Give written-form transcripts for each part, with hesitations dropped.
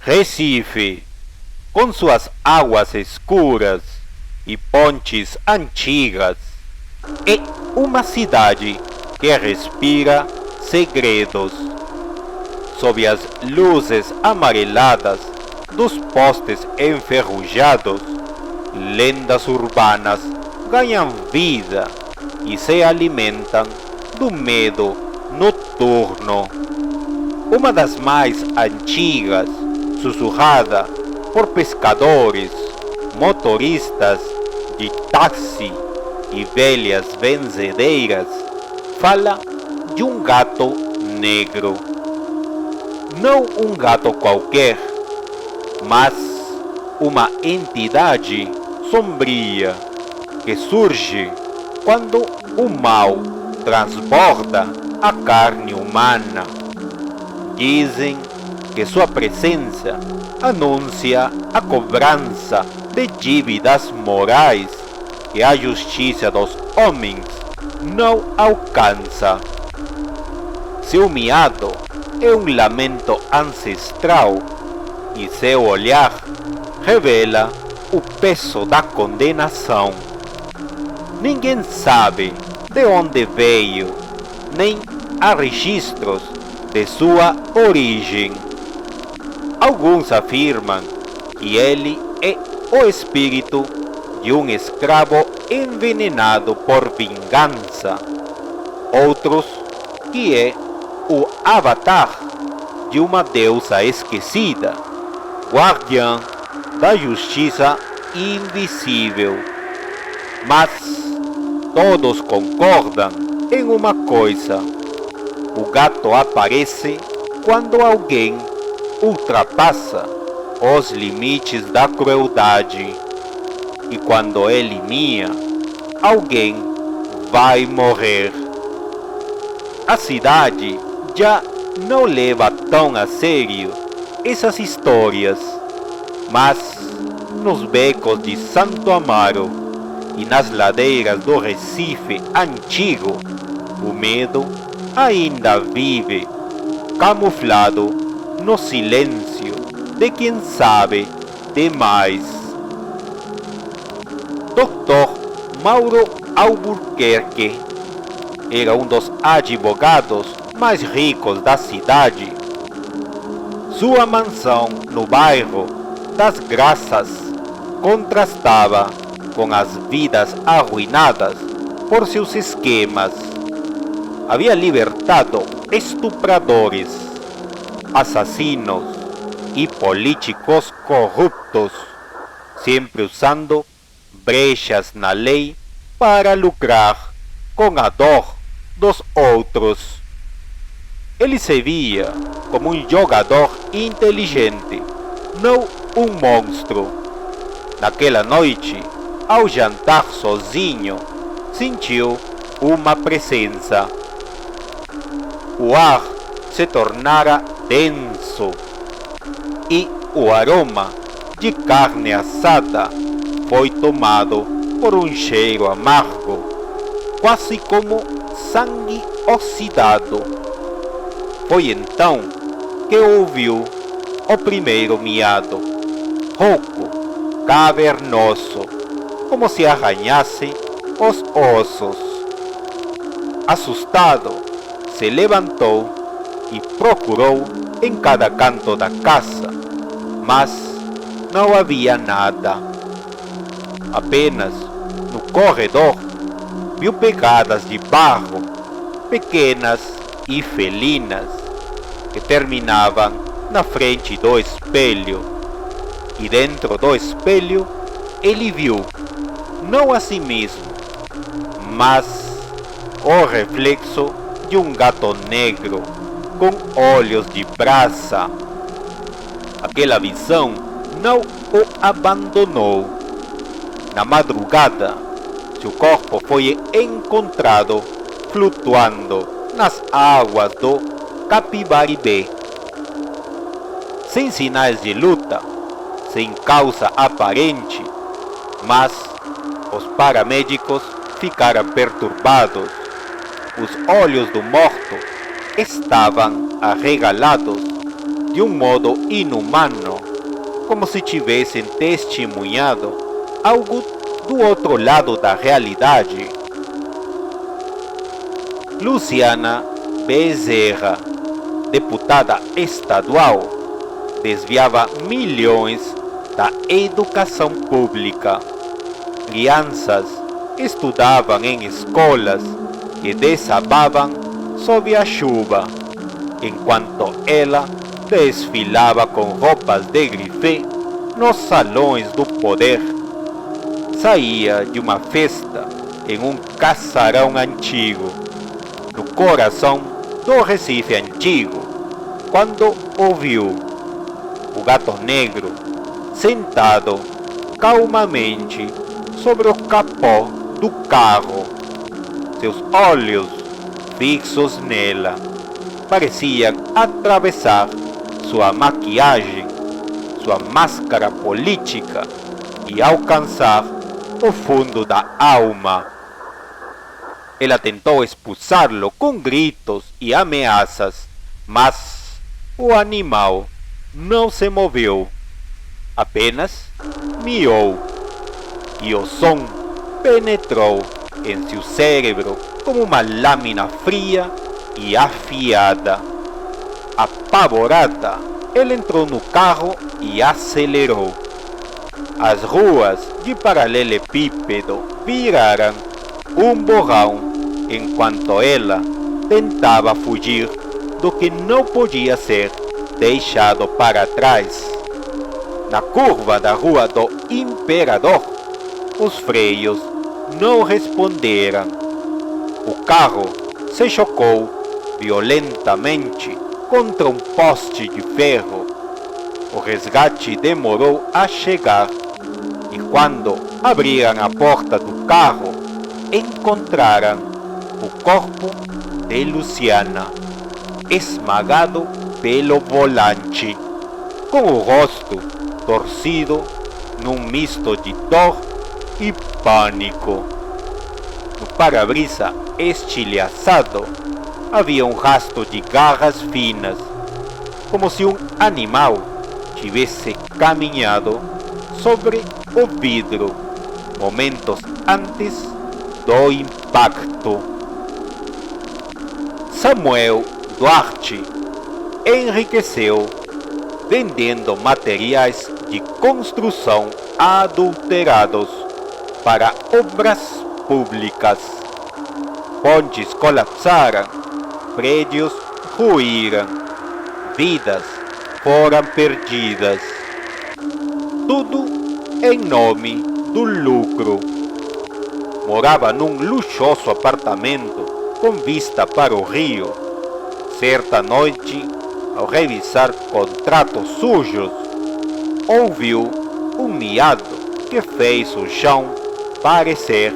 Recife, com suas águas escuras e pontes antigas, é uma cidade que respira segredos. Sob as luzes amareladas dos postes enferrujados, lendas urbanas ganham vida e se alimentam do medo noturno. Uma das mais antigas, sussurrada por pescadores, motoristas de táxi e velhas benzedeiras, fala de um gato negro. Não um gato qualquer, mas uma entidade sombria que surge quando o mal transborda a carne humana. Dizem que sua presença anuncia a cobrança de dívidas morais que a justiça dos homens não alcança. Seu miado é um lamento ancestral e seu olhar revela o peso da condenação. Ninguém sabe de onde veio, nem há registros de sua origem. Alguns afirmam que ele é o espírito de um escravo envenenado por vingança. Outros que é o avatar de uma deusa esquecida, guardiã da justiça invisível. Mas todos concordam em uma coisa: o gato aparece quando alguém ultrapassa os limites da crueldade, e quando ele mia, alguém vai morrer. A cidade já não leva tão a sério essas histórias, mas nos becos de Santo Amaro e nas ladeiras do Recife antigo, o medo ainda vive, camuflado no silêncio de quem sabe demais. Dr. Mauro Albuquerque era um dos advogados mais ricos da cidade. Sua mansão no bairro das Graças contrastava com as vidas arruinadas por seus esquemas. Havia libertado estupradores, assassinos e políticos corruptos, sempre usando brechas na lei para lucrar com a dor dos outros. Ele se via como um jogador inteligente, não um monstro. Naquela noite, ao jantar sozinho, sentiu uma presença. O ar se tornara denso e o aroma de carne assada foi tomado por um cheiro amargo, quase como sangue oxidado. Foi então que ouviu o primeiro miado, rouco, cavernoso, como se arranhasse os ossos. Assustado, se levantou e procurou em cada canto da casa, mas não havia nada. Apenas no corredor viu pegadas de barro, pequenas e felinas, que terminavam na frente do espelho. E dentro do espelho ele viu, não a si mesmo, mas o reflexo de um gato negro com olhos de brasa. Aquela visão não o abandonou. Na madrugada, seu corpo foi encontrado flutuando nas águas do Capibaribe, sem sinais de luta, sem causa aparente, mas os paramédicos ficaram perturbados. Os olhos do morto estavam arregalados de um modo inumano como se tivessem testemunhado algo do outro lado da realidade. Luciana Bezerra, deputada estadual, desviava milhões da educação pública. Crianças estudavam em escolas que desabavam sob a chuva, enquanto ela desfilava com roupas de grife nos salões do poder. Saía de uma festa em um casarão antigo, no coração do Recife antigo, quando ouviu o gato negro sentado calmamente sobre o capô do carro. Seus olhos fixos nela pareciam atravessar sua maquiagem, sua máscara política e alcançar o fundo da alma. Ela tentou expulsá-lo com gritos e ameaças, mas o animal não se moveu, apenas miou, e o som penetrou em seu cérebro como uma lâmina fria e afiada. Apavorada, ela entrou no carro e acelerou. As ruas de paralelepípedo viraram um borrão enquanto ela tentava fugir do que não podia ser deixado para trás. Na curva da Rua do Imperador, os freios não responderam. O carro se chocou violentamente contra um poste de ferro. O resgate demorou a chegar e quando abriram a porta do carro, encontraram o corpo de Luciana, esmagado pelo volante, com o rosto torcido num misto de dor e pânico. No para-brisa estilhaçado havia um rastro de garras finas, como se um animal tivesse caminhado sobre o vidro momentos antes do impacto. Samuel Duarte enriqueceu vendendo materiais de construção adulterados para obras públicas. Pontes colapsaram, prédios ruíram, vidas foram perdidas. Tudo em nome do lucro. Morava num luxuoso apartamento com vista para o rio. Certa noite, ao revisar contratos sujos, ouviu um miado que fez o chão parecer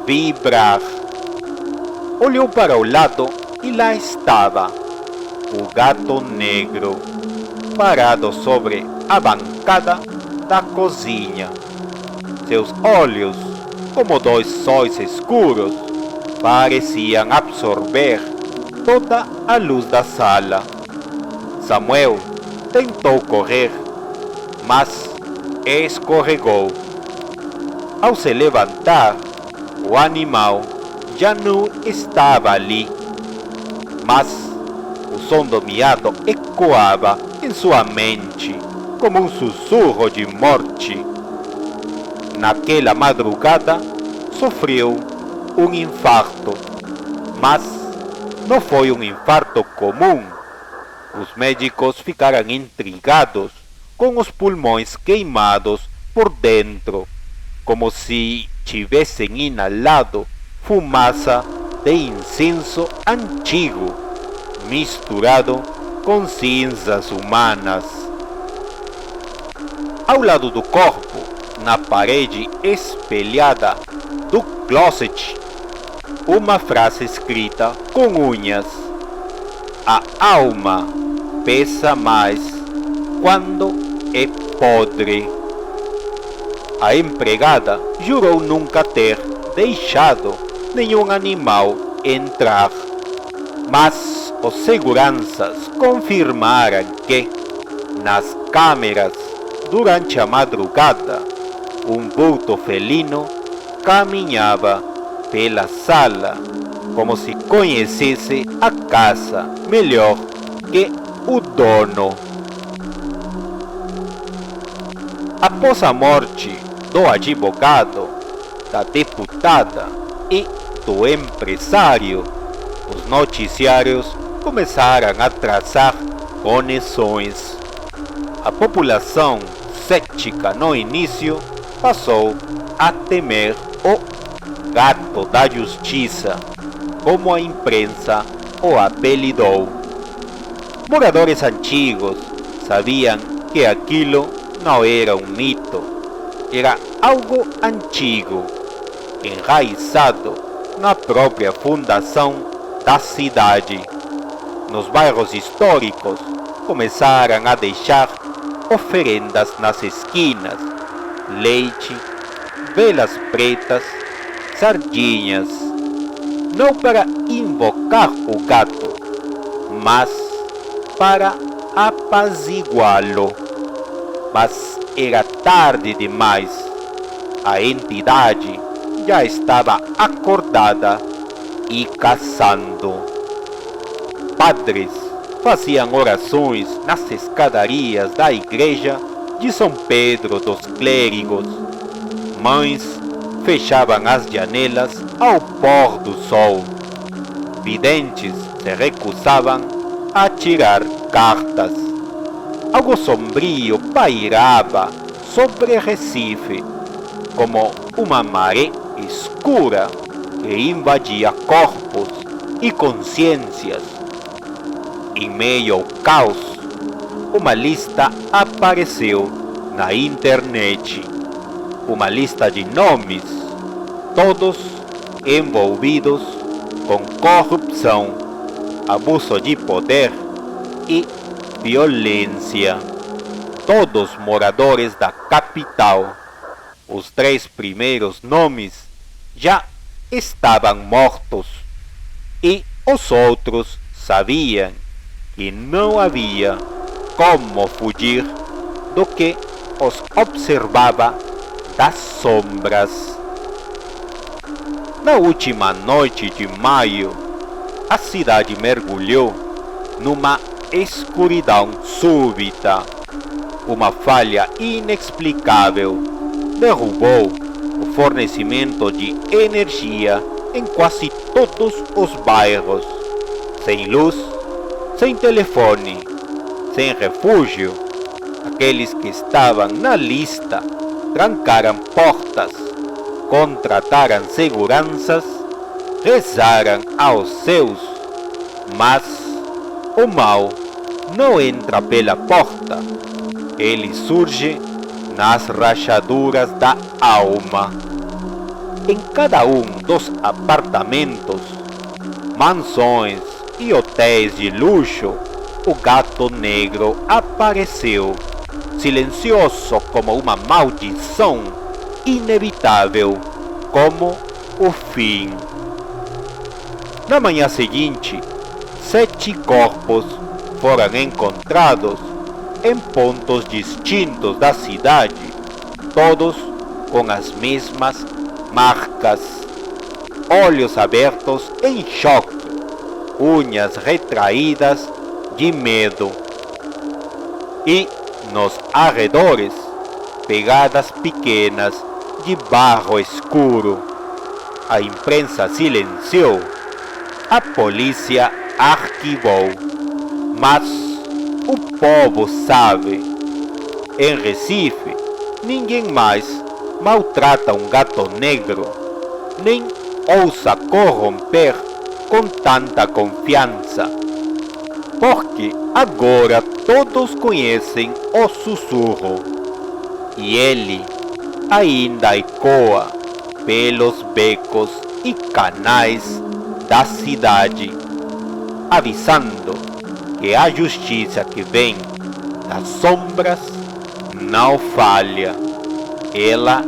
vibrar. Olhou para o lado e lá estava o gato negro, parado sobre a bancada da cozinha. Seus olhos, como dois sóis escuros, pareciam absorver toda a luz da sala. Samuel tentou correr, mas escorregou. Ao se levantar, o animal já não estava ali, mas o som do miado ecoava em sua mente como um sussurro de morte. Naquela madrugada, sofreu um infarto, mas não foi um infarto comum. Os médicos ficaram intrigados com os pulmões queimados por dentro, como se tivessem inalado fumaça de incenso antigo, misturado com cinzas humanas. Ao lado do corpo, na parede espelhada do closet, uma frase escrita com unhas: a alma pesa mais quando é podre. A empregada jurou nunca ter deixado nenhum animal entrar, mas os seguranças confirmaram que, nas câmeras durante a madrugada, um vulto felino caminhava pela sala, como se conhecesse a casa melhor que o dono. Após a morte do advogado, da deputada e do empresário, os noticiários começaram a traçar conexões. A população cética no início passou a temer o gato da justiça, como a imprensa o apelidou. Moradores antigos sabiam que aquilo não era um mito, era algo antigo, enraizado na própria fundação da cidade. Nos bairros históricos começaram a deixar oferendas nas esquinas, leite, velas pretas, sardinhas, não para invocar o gato, mas para apaziguá-lo. Mas era tarde demais. A entidade já estava acordada e caçando. Padres faziam orações nas escadarias da igreja de São Pedro dos Clérigos. Mães fechavam as janelas ao pôr do sol. Videntes se recusavam a tirar cartas. Algo sombrio pairava sobre Recife, como uma maré escura que invadia corpos e consciências. Em meio ao caos, uma lista apareceu na internet. Uma lista de nomes, todos envolvidos com corrupção, abuso de poder e violência. Todos moradores da capital. Os 3 primeiros nomes já estavam mortos e os outros sabiam que não havia como fugir do que os observava das sombras. Na última noite de maio, a cidade mergulhou numa escuridão súbita. Uma falha inexplicável derrubou o fornecimento de energia em quase todos os bairros. Sem luz, sem telefone, sem refúgio, aqueles que estavam na lista trancaram portas, contrataram seguranças, rezaram aos céus, mas o mal não entra pela porta, ele surge nas rachaduras da alma. Em cada um dos apartamentos, mansões e hotéis de luxo, o gato negro apareceu, silencioso como uma maldição, inevitável como o fim. Na manhã seguinte, 7 corpos foram encontrados em pontos distintos da cidade, todos com as mesmas marcas, olhos abertos em choque, unhas retraídas de medo. E nos arredores, pegadas pequenas de barro escuro. A imprensa silenciou, a polícia arquivou, mas o povo sabe. Em Recife, ninguém mais maltrata um gato negro, nem ousa corromper com tanta confiança, porque agora todos conhecem o sussurro, e ele ainda ecoa pelos becos e canais da cidade, avisando que a justiça que vem das sombras não falha, ela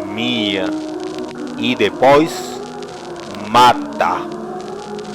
mia e depois mata.